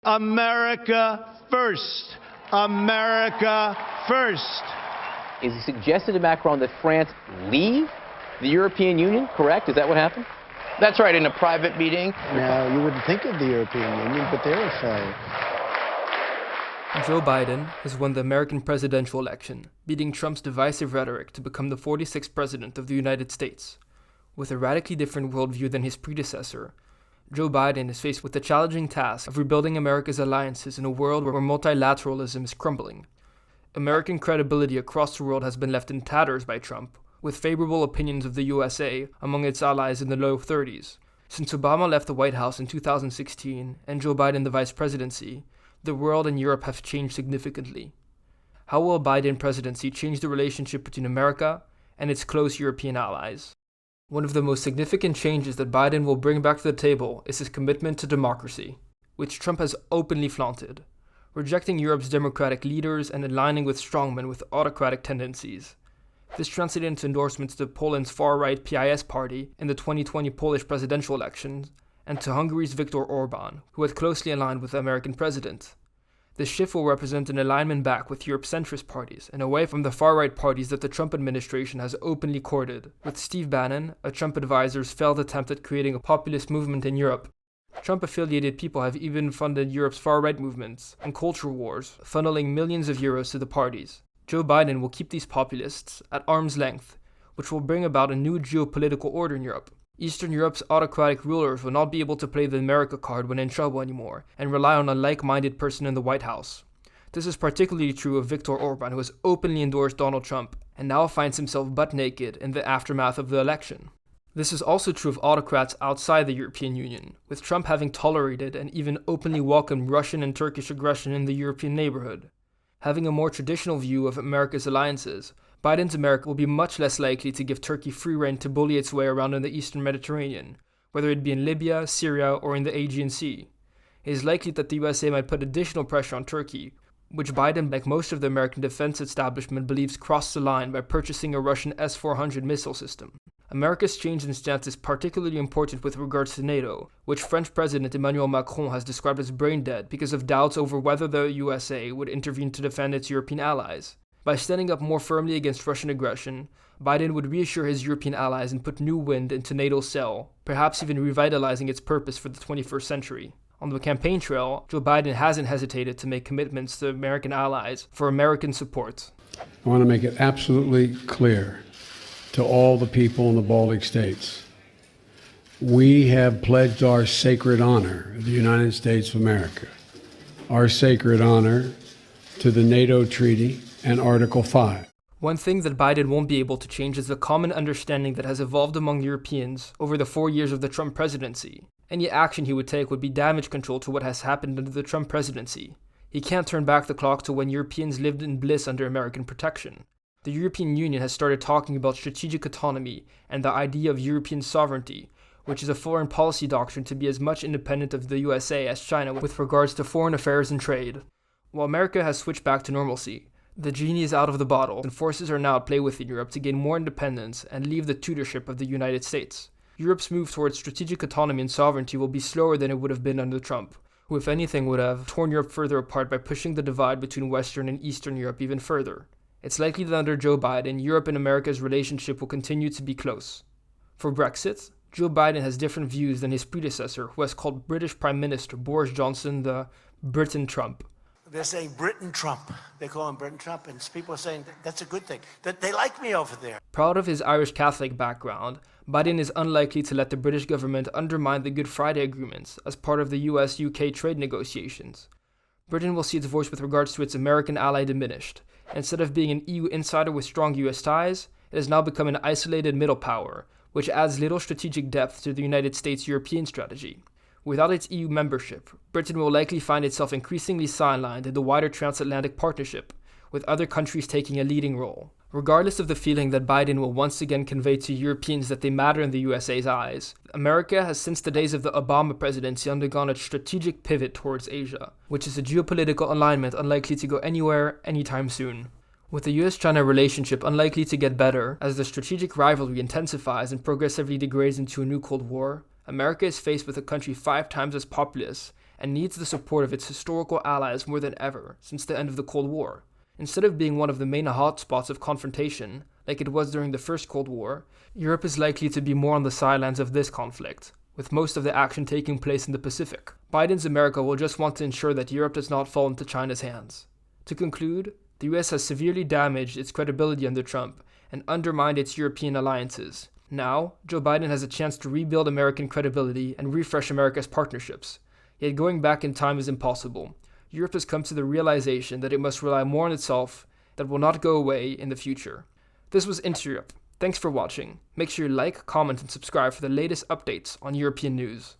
America first. America first. Is he suggested to Macron that France leave the European Union, correct? Is that what happened? That's right, in a private meeting. Now, you wouldn't think of the European Union, but they're a failure. Joe Biden has won the American presidential election, beating Trump's divisive rhetoric to become the 46th president of the United States. With a radically different worldview than his predecessor, Joe Biden is faced with the challenging task of rebuilding America's alliances in a world where multilateralism is crumbling. American credibility across the world has been left in tatters by Trump, with favorable opinions of the USA among its allies in the low 30s. Since Obama left the White House in 2016 and Joe Biden the vice presidency, the world and Europe have changed significantly. How will a Biden presidency change the relationship between America and its close European allies? One of the most significant changes that Biden will bring back to the table is his commitment to democracy, which Trump has openly flaunted, rejecting Europe's democratic leaders and aligning with strongmen with autocratic tendencies. This translated into endorsements to Poland's far-right PIS party in the 2020 Polish presidential elections, and to Hungary's Viktor Orban, who had closely aligned with the American president. This shift will represent an alignment back with Europe's centrist parties and away from the far-right parties that the Trump administration has openly courted, with Steve Bannon, a Trump advisor's failed attempt at creating a populist movement in Europe. Trump-affiliated people have even funded Europe's far-right movements and culture wars, funneling millions of euros to the parties. Joe Biden will keep these populists at arm's length, which will bring about a new geopolitical order in Europe. Eastern Europe's autocratic rulers will not be able to play the America card when in trouble anymore, and rely on a like-minded person in the White House. This is particularly true of Viktor Orban, who has openly endorsed Donald Trump, and now finds himself butt naked in the aftermath of the election. This is also true of autocrats outside the European Union, with Trump having tolerated and even openly welcomed Russian and Turkish aggression in the European neighborhood. Having a more traditional view of America's alliances, Biden's America will be much less likely to give Turkey free rein to bully its way around in the Eastern Mediterranean, whether it be in Libya, Syria, or in the Aegean Sea. It is likely that the USA might put additional pressure on Turkey, which Biden, like most of the American defense establishment, believes crossed the line by purchasing a Russian S-400 missile system. America's change in stance is particularly important with regards to NATO, which French President Emmanuel Macron has described as brain dead because of doubts over whether the USA would intervene to defend its European allies. By standing up more firmly against Russian aggression, Biden would reassure his European allies and put new wind into NATO's sail, perhaps even revitalizing its purpose for the 21st century. On the campaign trail, Joe Biden hasn't hesitated to make commitments to American allies for American support. I want to make it absolutely clear to all the people in the Baltic states. We have pledged our sacred honor, the United States of America, our sacred honor to the NATO treaty and Article 5. One thing that Biden won't be able to change is the common understanding that has evolved among Europeans over the 4 years of the Trump presidency. Any action he would take would be damage control to what has happened under the Trump presidency. He can't turn back the clock to when Europeans lived in bliss under American protection. The European Union has started talking about strategic autonomy and the idea of European sovereignty, which is a foreign policy doctrine to be as much independent of the USA as China with regards to foreign affairs and trade. While America has switched back to normalcy, the genie is out of the bottle, and forces are now at play within Europe to gain more independence and leave the tutorship of the United States. Europe's move towards strategic autonomy and sovereignty will be slower than it would have been under Trump, who if anything would have torn Europe further apart by pushing the divide between Western and Eastern Europe even further. It's likely that under Joe Biden, Europe and America's relationship will continue to be close. For Brexit, Joe Biden has different views than his predecessor, who has called British Prime Minister Boris Johnson the Britain Trump. They're saying Britain Trump. They call him Britain Trump, and people are saying that's a good thing, that they like me over there. Proud of his Irish Catholic background, Biden is unlikely to let the British government undermine the Good Friday agreements as part of the US-UK trade negotiations. Britain will see its voice with regards to its American ally diminished. Instead of being an EU insider with strong US ties, it has now become an isolated middle power, which adds little strategic depth to the United States' European strategy. Without its EU membership, Britain will likely find itself increasingly sidelined in the wider transatlantic partnership, with other countries taking a leading role. Regardless of the feeling that Biden will once again convey to Europeans that they matter in the USA's eyes, America has since the days of the Obama presidency undergone a strategic pivot towards Asia, which is a geopolitical alignment unlikely to go anywhere anytime soon. With the US-China relationship unlikely to get better as the strategic rivalry intensifies and progressively degrades into a new Cold War, America is faced with a country 5 times as populous and needs the support of its historical allies more than ever since the end of the Cold War. Instead of being one of the main hotspots of confrontation, like it was during the First Cold War, Europe is likely to be more on the sidelines of this conflict, with most of the action taking place in the Pacific. Biden's America will just want to ensure that Europe does not fall into China's hands. To conclude, the US has severely damaged its credibility under Trump and undermined its European alliances. Now, Joe Biden has a chance to rebuild American credibility and refresh America's partnerships. Yet going back in time is impossible. Europe has come to the realization that it must rely more on itself, that will not go away in the future. This was Intereurope. Thanks for watching. Make sure you like, comment, and subscribe for the latest updates on European news.